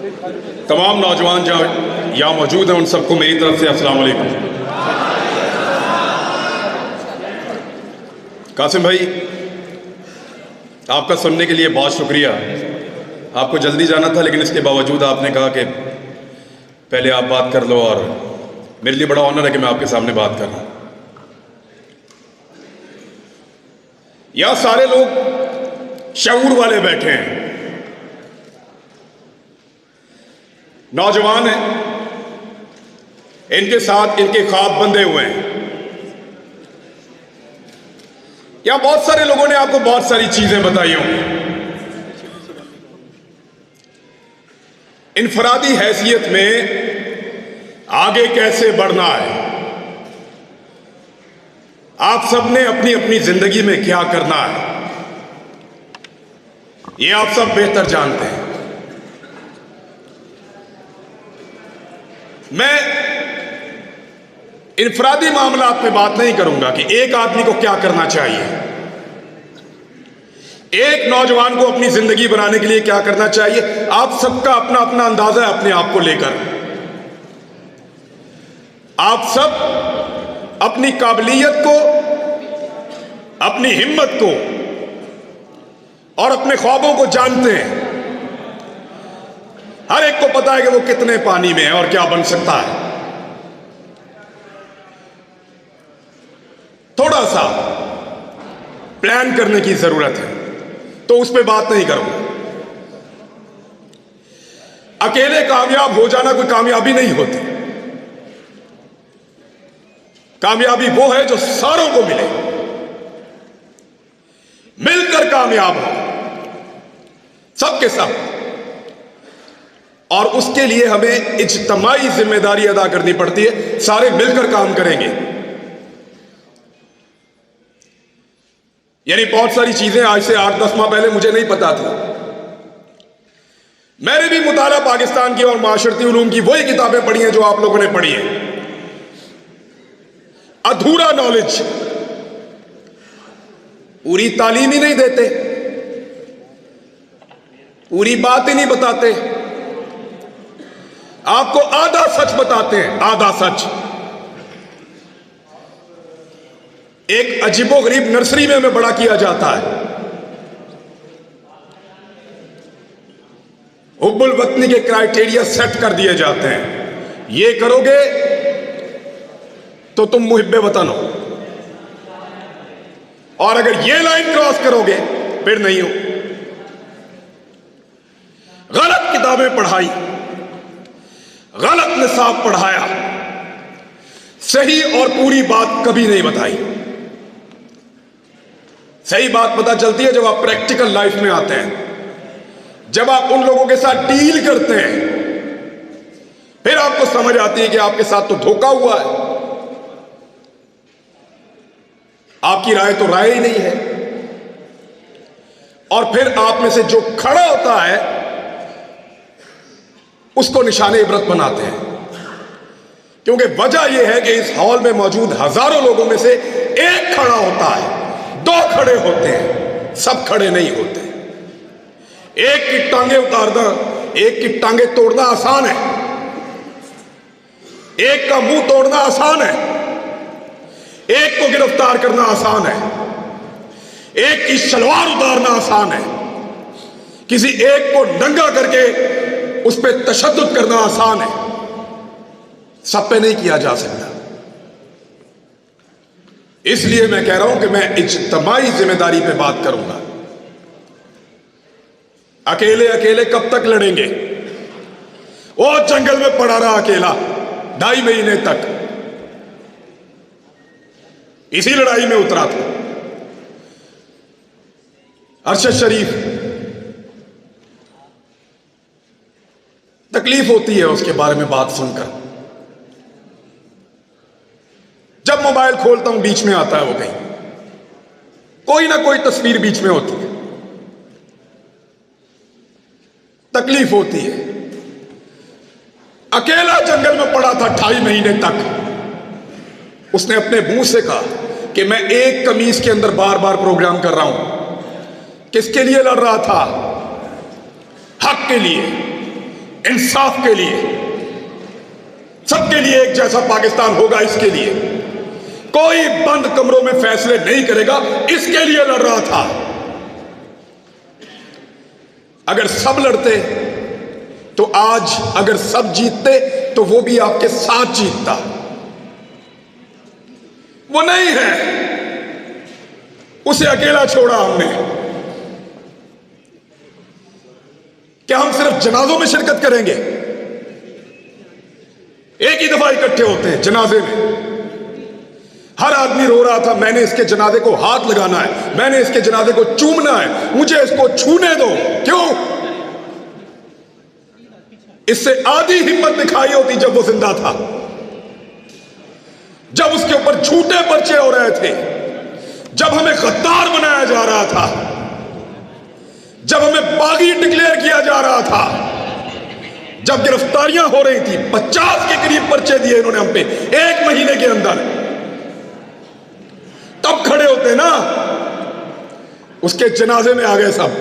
तमाम नौजवान जहाँ यहाँ मौजूद हैं उन सबको मेरी तरफ से अस्सलाम वालेकुम। कासिम भाई, आपका सुनने के लिए बहुत शुक्रिया। आपको जल्दी जाना था, लेकिन इसके बावजूद आपने कहा कि पहले आप बात कर लो, और मेरे लिए बड़ा ऑनर है कि मैं आपके सामने बात कर रहा हूँ। यहाँ सारे लोग शऊर वाले बैठे हैं, नौजवान हैं, इनके साथ इनके ख्वाब बंधे हुए हैं। यहां बहुत सारे लोगों ने आपको बहुत सारी चीजें बताई होंगी। इनफरादी हैसियत में आगे कैसे बढ़ना है, आप सबने अपनी अपनी जिंदगी में क्या करना है, ये आप सब बेहतर जानते हैं। मैं इनफरादी मामलात पे बात नहीं करूंगा कि एक आदमी को क्या करना चाहिए, एक नौजवान को अपनी जिंदगी बनाने के लिए क्या करना चाहिए। आप सबका अपना अपना अंदाजा है अपने आप को लेकर। आप सब अपनी काबिलियत को, अपनी हिम्मत को और अपने ख्वाबों को जानते हैं। हर एक को पता है कि वो कितने पानी में है और क्या बन सकता है। थोड़ा सा प्लान करने की जरूरत है, तो उस पर बात नहीं करूंगा। अकेले कामयाब हो जाना कोई कामयाबी नहीं होती। कामयाबी वो है जो सारों को मिले, मिलकर कामयाब हो सबके सब। और उसके लिए हमें इज्तिमाई जिम्मेदारी अदा करनी पड़ती है, सारे मिलकर काम करेंगे। यानी बहुत सारी चीजें आज से 8-10 माह पहले मुझे नहीं पता थी। मैंने भी मुताला पाकिस्तान की और माशरती उलूम की वही किताबें पढ़ी हैं जो आप लोगों ने पढ़ी हैं। अधूरा नॉलेज, पूरी तालीम ही नहीं देते, पूरी बात ही नहीं बताते, आपको आधा सच बताते हैं, आधा सच। एक अजीबोगरीब नर्सरी में हमें बड़ा किया जाता है। हुब्बुल वतनी के क्राइटेरिया सेट कर दिए जाते हैं, ये करोगे तो तुम मुहिब्बे वतन हो, और अगर ये लाइन क्रॉस करोगे फिर नहीं हो। गलत किताबें पढ़ाई, गलत निसाब पढ़ाया, सही और पूरी बात कभी नहीं बताई। सही बात पता चलती है जब आप प्रैक्टिकल लाइफ में आते हैं, जब आप उन लोगों के साथ डील करते हैं, फिर आपको समझ आती है कि आपके साथ तो धोखा हुआ है। आपकी राय तो राय ही नहीं है। और फिर आप में से जो खड़ा होता है उसको निशाने इबरत बनाते हैं, क्योंकि वजह यह है कि इस हॉल में मौजूद हजारों लोगों में से एक खड़ा होता है, 2 खड़े होते हैं, सब खड़े नहीं होते। एक की टांगे उतारना, एक की टांगे तोड़ना आसान है, एक का मुंह तोड़ना आसान है, एक को गिरफ्तार करना आसान है, एक की सलवार उतारना आसान है, किसी एक को नंगा करके उस पर तशद्दुद करना आसान है, सब पे नहीं किया जा सकता। इसलिए मैं कह रहा हूं कि मैं इज्तिमाई जिम्मेदारी पे बात करूंगा। अकेले अकेले कब तक लड़ेंगे? वो जंगल में पड़ा रहा अकेला 2.5 महीने तक, इसी लड़ाई में उतरा था। अरशद शरीफ, तकलीफ होती है उसके बारे में बात सुनकर। जब मोबाइल खोलता हूं बीच में आता है वो कहीं, कोई ना कोई तस्वीर बीच में होती है, तकलीफ होती है। अकेला जंगल में पड़ा था 2.5 महीने तक। उसने अपने मुंह से कहा कि मैं एक कमीज के अंदर बार बार प्रोग्राम कर रहा हूं। किसके लिए लड़ रहा था? हक के लिए। इंसाफ के लिए, सबके लिए एक जैसा पाकिस्तान होगा, इसके लिए कोई बंद कमरों में फैसले नहीं करेगा, इसके लिए लड़ रहा था। अगर सब लड़ते तो आज, अगर सब जीतते तो वो भी आपके साथ जीतता। वो नहीं है, उसे अकेला छोड़ा हमने। क्या हम सिर्फ जनाजों में शिरकत करेंगे? एक ही दफा इकट्ठे होते हैं जनाजे में, हर आदमी रो रहा था मैंने इसके जनाजे को हाथ लगाना है, मैंने इसके जनाजे को चूमना है, मुझे इसको छूने दो। क्यों? इससे आधी हिम्मत दिखाई होती जब वो जिंदा था, जब उसके ऊपर झूठे पर्चे हो रहे थे, जब हमें गद्दार बनाया जा रहा था, जब हमें बागी डिक्लेयर किया जा रहा था, जब गिरफ्तारियां हो रही थी। 50 के करीब पर्चे दिए इन्होंने हम पे 1 महीने के अंदर। तब खड़े होते ना, उसके जनाजे में आ गए सब।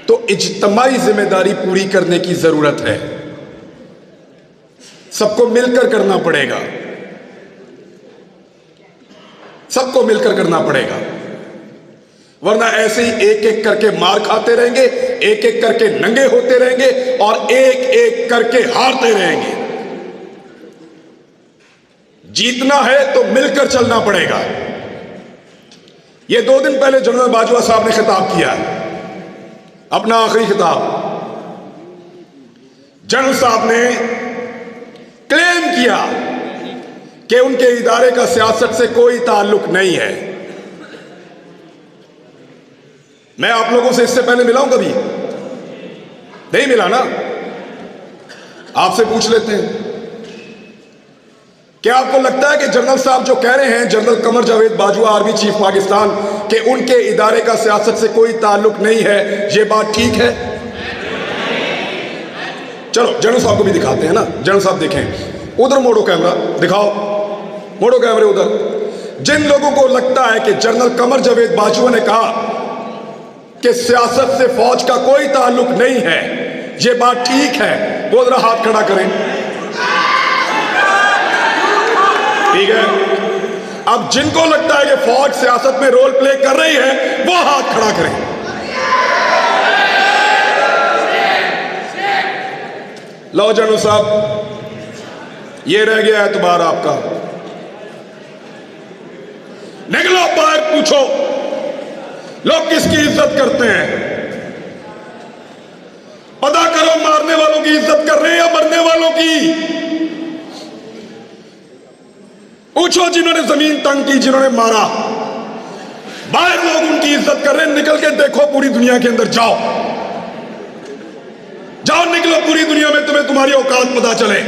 तो इज्तिमाई जिम्मेदारी पूरी करने की जरूरत है, सबको मिलकर करना पड़ेगा, सबको मिलकर करना पड़ेगा, वरना ऐसे ही एक एक करके मार खाते रहेंगे, एक एक करके नंगे होते रहेंगे और एक एक करके हारते रहेंगे। जीतना है तो मिलकर चलना पड़ेगा। यह 2 दिन पहले जनरल बाजवा साहब ने खिताब किया, अपना आखिरी खिताब। जनरल साहब ने क्लेम किया कि उनके इदारे का सियासत से कोई ताल्लुक नहीं है। मैं आप लोगों से इससे पहले मिला हूं कभी? नहीं मिला ना? आपसे पूछ लेते हैं, क्या आपको लगता है कि जनरल साहब जो कह रहे हैं, general Qamar Javed Bajwa army chief Pakistan, कि उनके इदारे का सियासत से कोई ताल्लुक नहीं है, ये बात ठीक है? चलो जनरल साहब को भी दिखाते हैं ना। जनरल साहब देखें, उधर मोड़ो कैमरा, दिखाओ, मोड़ो कैमरे उधर। जिन लोगों को लगता है कि जनरल कमर जावेद बाजवा ने कहा कि सियासत से फौज का कोई ताल्लुक नहीं है, ये बात ठीक है, वो जरा हाथ खड़ा करें। ठीक है। अब जिनको लगता है कि फौज सियासत में रोल प्ले कर रही है, वो हाथ खड़ा करें। लो जनरल साहब, ये रह गया एतबार आपका। निकलो बाहर, पूछो लोग किसकी इज्जत करते हैं, पता करो मारने वालों की इज्जत कर रहे हैं या मरने वालों की। पूछो जिन्होंने जमीन तंग की, जिन्होंने मारा, बाहर लोग उनकी इज्जत कर रहे हैं। निकल के देखो पूरी दुनिया के अंदर, जाओ जाओ, निकलो पूरी दुनिया में, तुम्हें तुम्हारी औकात पता चले।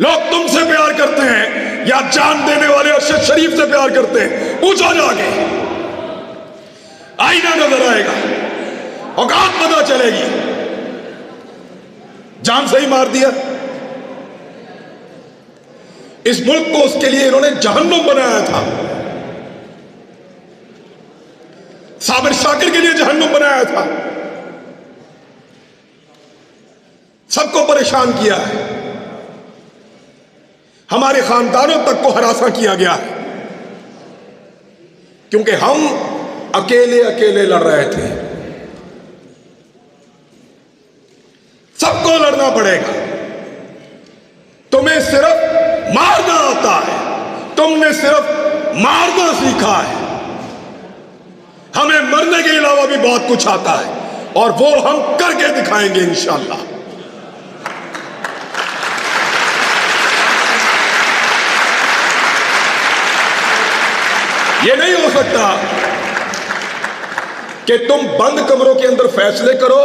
लोग तुमसे प्यार करते हैं या जान देने वाले अरशद शरीफ से प्यार करते हैं, पूछो जाके, आईना नजर आएगा, औकात पता चलेगी। जान से ही मार दिया। इस मुल्क को उसके लिए इन्होंने जहन्नुम बनाया था, साबिर शाकिर के लिए जहन्नुम बनाया था, सबको परेशान किया है, हमारे खानदानों तक को हरासा किया गया है, क्योंकि हम अकेले अकेले लड़ रहे थे। सबको लड़ना पड़ेगा। तुम्हें सिर्फ मारना आता है, तुमने सिर्फ मारना सीखा है, हमें मरने के अलावा भी बहुत कुछ आता है, और वो हम करके दिखाएंगे इंशाअल्लाह। ये नहीं हो सकता कि तुम बंद कमरों के अंदर फैसले करो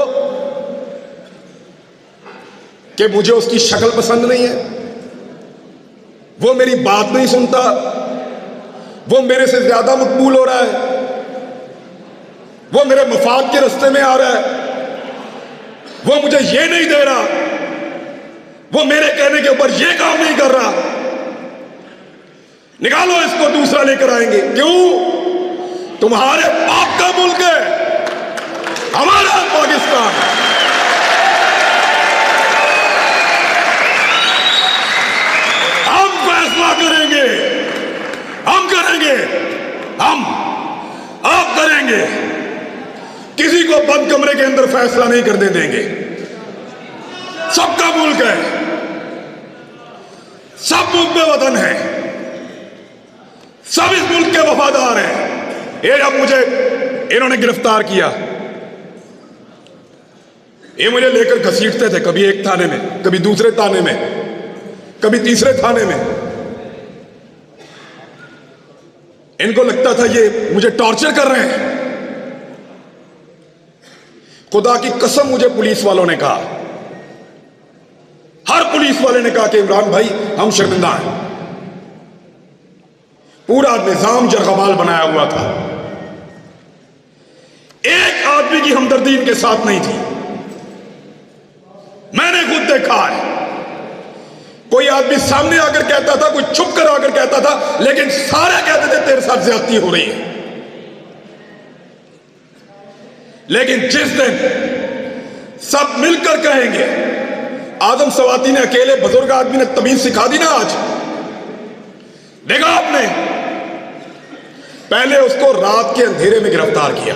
कि मुझे उसकी शक्ल पसंद नहीं है, वो मेरी बात नहीं सुनता, वो मेरे से ज्यादा मकबूल हो रहा है, वो मेरे मफाद के रास्ते में आ रहा है, वो मुझे ये नहीं दे रहा, वो मेरे कहने के ऊपर ये काम नहीं कर रहा, निकालो इसको, दूसरा लेकर आएंगे। क्यों? तुम्हारे बाप का मुल्क है, हमारा पाकिस्तान पाकिस्तान। हम फैसला करेंगे, हम करेंगे, हम आप करेंगे। किसी को बंद कमरे के अंदर फैसला नहीं करने देंगे। सबका मुल्क है, सब मुल्क में वतन है, सब इस मुल्क के वफादार हैं। ये जब मुझे इन्होंने गिरफ्तार किया, ये मुझे लेकर घसीटते थे, कभी एक थाने में, कभी दूसरे थाने में, कभी तीसरे थाने में। इनको लगता था ये मुझे टॉर्चर कर रहे हैं। खुदा की कसम मुझे पुलिस वालों ने कहा, हर पुलिस वाले ने कहा कि इमरान भाई हम शर्मिंदा हैं। पूरा निजाम जरगमाल बनाया हुआ था, एक आदमी की हमदर्दी इनके साथ नहीं थी। मैंने खुद देखा है, कोई आदमी सामने आकर कहता था, कोई छुप कर आकर कहता था, लेकिन सारे कहते थे तेरे साथ ज्यादती हो रही है। लेकिन जिस दिन सब मिलकर कहेंगे, आदम सवाती ने अकेले बुजुर्ग आदमी ने तमीज सिखा दी ना। आज देखा आपने, पहले उसको रात के अंधेरे में गिरफ्तार किया,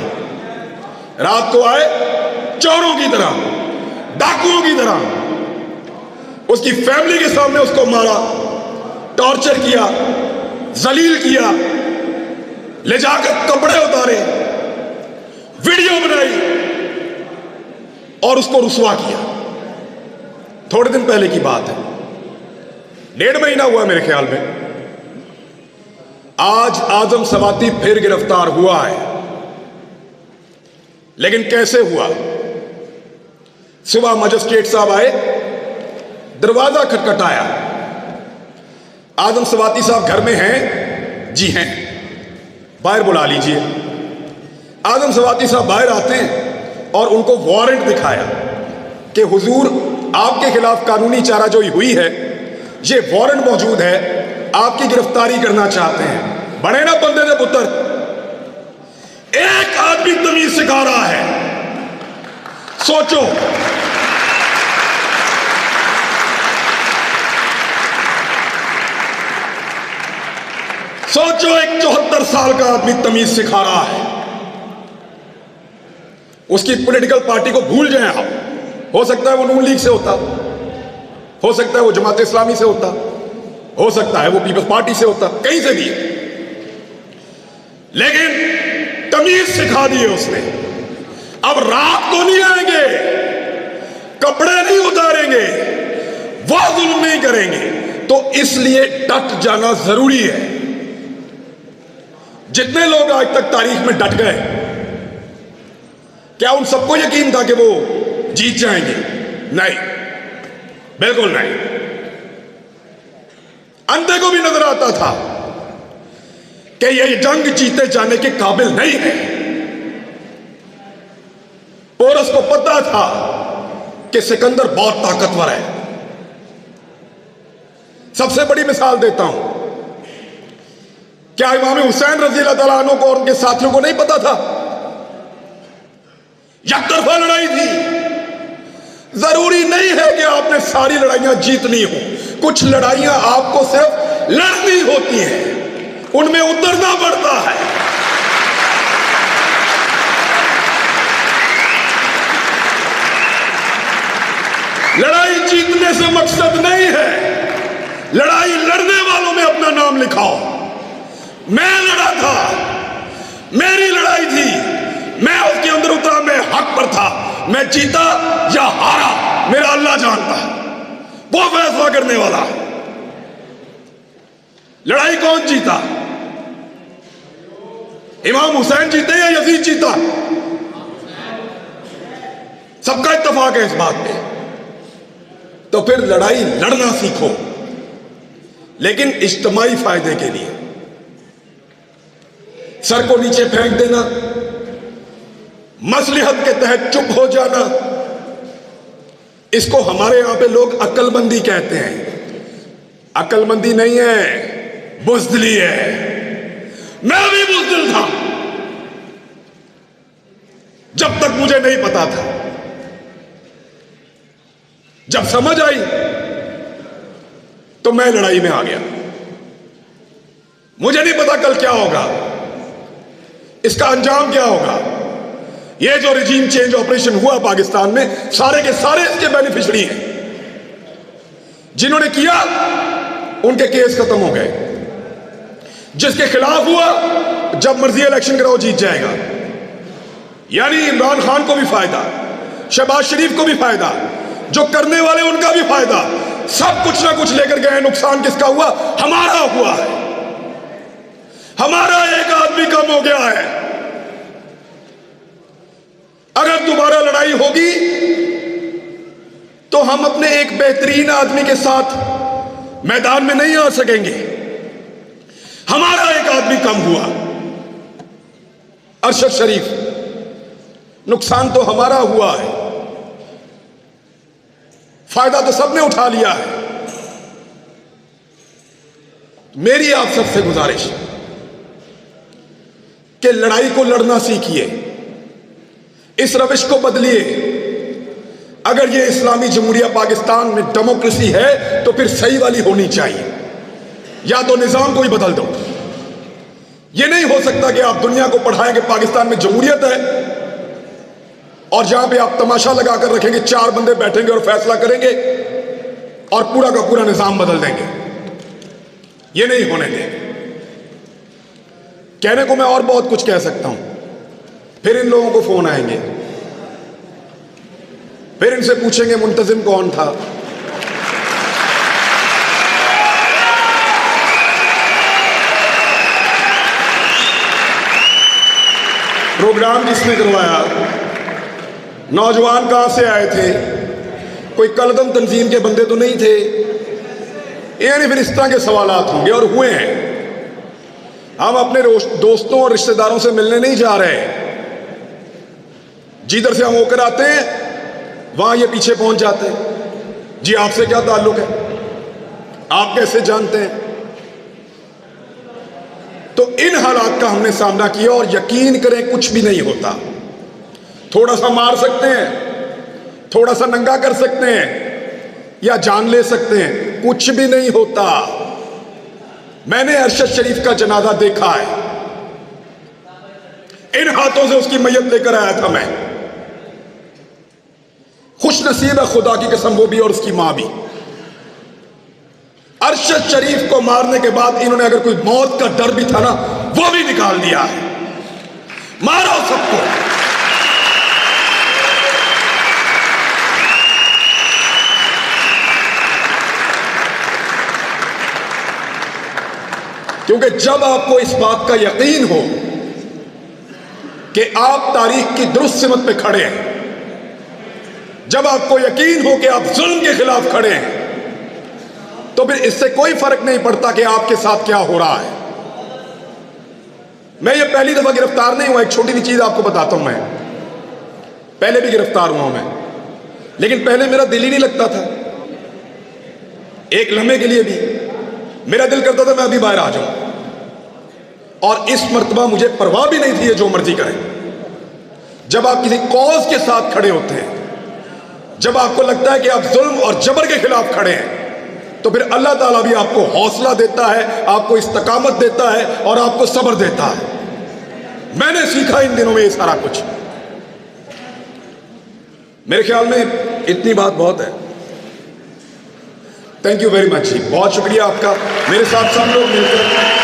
रात को आए चोरों की तरह, डाकुओं की तरह, उसकी फैमिली के सामने उसको मारा, टॉर्चर किया, जलील किया, ले जाकर कपड़े उतारे, वीडियो बनाई और उसको रुसवा किया। थोड़े दिन पहले की बात है, 1.5 महीना हुआ मेरे ख्याल में। आज आदम सवाती फिर गिरफ्तार हुआ है, लेकिन कैसे हुआ? सुबह मजिस्ट्रेट साहब आए, दरवाजा खटखटाया, आदम सवाती साहब घर में हैं? जी हैं, बाहर बुला लीजिए। आदम सवाती साहब बाहर आते हैं और उनको वारंट दिखाया कि हुजूर आपके खिलाफ कानूनी चाराजोई हुई है, ये वारंट मौजूद है, आपकी गिरफ्तारी करना चाहते हैं। बड़े ना बंदे ने पुत्र, एक आदमी तमीज सिखा रहा है। सोचो, सोचो, एक 74 साल का आदमी तमीज सिखा रहा है। उसकी पॉलिटिकल पार्टी को भूल जाएं आप, हो सकता है वो नून लीग से होता, हो सकता है वो जमात इस्लामी से होता, हो सकता है वो पीपल्स पार्टी से होता, कहीं से भी, लेकिन तमीज सिखा दी है उसने। अब रात को नहीं आएंगे, कपड़े नहीं उतारेंगे, वो जुल्म नहीं करेंगे। तो इसलिए डट जाना जरूरी है। जितने लोग आज तक तारीख में डट गए, क्या उन सबको यकीन था कि वो जीत जाएंगे? नहीं, बिल्कुल नहीं। अंधे को भी नजर आता था कि ये जंग जीते जाने के काबिल नहीं है। पोरस को पता था कि सिकंदर बहुत ताकतवर है। सबसे बड़ी मिसाल देता हूं, क्या इमाम हुसैन रजी अल्लाह तआला अन्हु को और उनके साथियों को नहीं पता था? यकतरफा लड़ाई थी। जरूरी नहीं है कि आपने सारी लड़ाइयां जीतनी हो, कुछ लड़ाइयां आपको सिर्फ लड़नी होती हैं, उनमें उतरना पड़ता है। लड़ाई जीतने से मकसद नहीं है, लड़ाई लड़ने वालों में अपना नाम लिखाओ। मैं लड़ा था, मेरी लड़ाई थी, मैं उसके अंदर उतरा, मैं हक पर था, मैं जीता या हारा मेरा अल्लाह जानता है, वो फैसला करने वाला। लड़ाई कौन जीता? इमाम हुसैन जीते या यजीद जीता? सबका इत्तेफाक है इस बात पे। तो फिर लड़ाई लड़ना सीखो, लेकिन इज्तिमाई फायदे के लिए। सर को नीचे फेंक देना, मसलिहत के तहत चुप हो जाना, इसको हमारे यहां पे लोग अक्लमंदी कहते हैं। अक्लमंदी नहीं है, बुज़दिली है। मैं भी बुज़दिल था जब तक मुझे नहीं पता था। जब समझ आई तो मैं लड़ाई में आ गया। मुझे नहीं पता कल क्या होगा, इसका अंजाम क्या होगा। ये जो रिजीम चेंज ऑपरेशन हुआ पाकिस्तान में, सारे के सारे इसके बेनिफिशियरी हैं। जिन्होंने किया उनके केस खत्म हो गए। जिसके खिलाफ हुआ, जब मर्जी इलेक्शन कराओ जीत जाएगा। यानी इमरान खान को भी फायदा, शहबाज शरीफ को भी फायदा, जो करने वाले उनका भी फायदा। सब कुछ ना कुछ लेकर गए। नुकसान किसका हुआ? हमारा हुआ है। हमारा एक आदमी कम हो गया है। अगर दोबारा लड़ाई होगी तो हम अपने एक बेहतरीन आदमी के साथ मैदान में नहीं आ सकेंगे। हमारा एक आदमी कम हुआ, अरशद शरीफ। नुकसान तो हमारा हुआ है, फायदा तो सबने उठा लिया है। मेरी आप सबसे गुजारिश कि लड़ाई को लड़ना सीखिए, इस रविश को बदलिए। अगर ये इस्लामी जमहूरिया पाकिस्तान में डेमोक्रेसी है तो फिर सही वाली होनी चाहिए, या तो निजाम को ही बदल दो। ये नहीं हो सकता कि आप दुनिया को पढ़ाएं कि पाकिस्तान में जमहूरियत है और जहां पे आप तमाशा लगाकर रखेंगे, चार बंदे बैठेंगे और फैसला करेंगे और पूरा का पूरा निजाम बदल देंगे। ये नहीं होने देंगे। कहने को मैं और बहुत कुछ कह सकता हूं, फिर इन लोगों को फोन आएंगे, फिर इनसे पूछेंगे मुंतजिम कौन था। प्रोग्राम किसने करवाया, नौजवान कहां से आए थे, कोई कलदम तंजीम के बंदे तो नहीं थे। यानी फिर इस तरह के सवालात होंगे और हुए हैं। हम अपने दोस्तों और रिश्तेदारों से मिलने नहीं जा रहे। जिधर से हम होकर आते हैं वहां ये पीछे पहुंच जाते हैं। जी आपसे क्या ताल्लुक है, आप कैसे जानते हैं। तो इन हालात का हमने सामना किया और यकीन करें कुछ भी नहीं होता। थोड़ा सा मार सकते हैं, थोड़ा सा नंगा कर सकते हैं या जान ले सकते हैं, कुछ भी नहीं होता। मैंने अरशद शरीफ का जनाजा देखा है, इन हाथों से उसकी मैयत लेकर आया था मैं। खुश नसीब है खुदा की कसम वो भी और उसकी मां भी। अरशद शरीफ को मारने के बाद इन्होंने अगर कोई मौत का डर भी था ना, वो भी निकाल दिया है। मारो सबको। क्योंकि जब आपको इस बात का यकीन हो कि आप तारीख की दुरुस्त सिमत पे खड़े हैं, जब आपको यकीन हो कि आप जुल्म के खिलाफ खड़े हैं, तो फिर इससे कोई फर्क नहीं पड़ता कि आपके साथ क्या हो रहा है। मैं ये पहली दफा गिरफ्तार नहीं हुआ। एक छोटी सी चीज आपको बताता हूं, मैं पहले भी गिरफ्तार हुआ हूं मैं, लेकिन पहले मेरा दिल ही नहीं लगता था। एक लम्हे के लिए भी मेरा दिल करता था मैं अभी बाहर आ जाऊं। और इस मर्तबा मुझे परवाह भी नहीं थी ये जो मर्जी करें। जब आप किसी कॉज के साथ खड़े होते हैं, जब आपको लगता है कि आप जुल्म और जबर के खिलाफ खड़े हैं, तो फिर अल्लाह ताला भी आपको हौसला देता है, आपको इस्तकामत देता है और आपको सब्र देता है। मैंने सीखा इन दिनों में ये सारा कुछ। मेरे ख्याल में इतनी बात बहुत है। थैंक यू वेरी मच जी, बहुत शुक्रिया आपका। मेरे साथ सब लोग मिलकर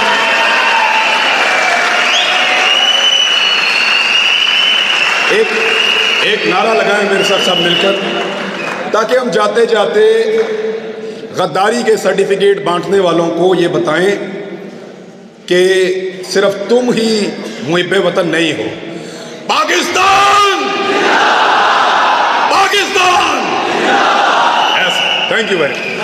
एक नारा लगाएं मेरे साथ सब मिलकर, ताकि हम जाते जाते गद्दारी के सर्टिफिकेट बांटने वालों को ये बताएं कि सिर्फ तुम ही मुहिब्बे वतन नहीं हो। Pakistan, Pakistan. Thank you very much.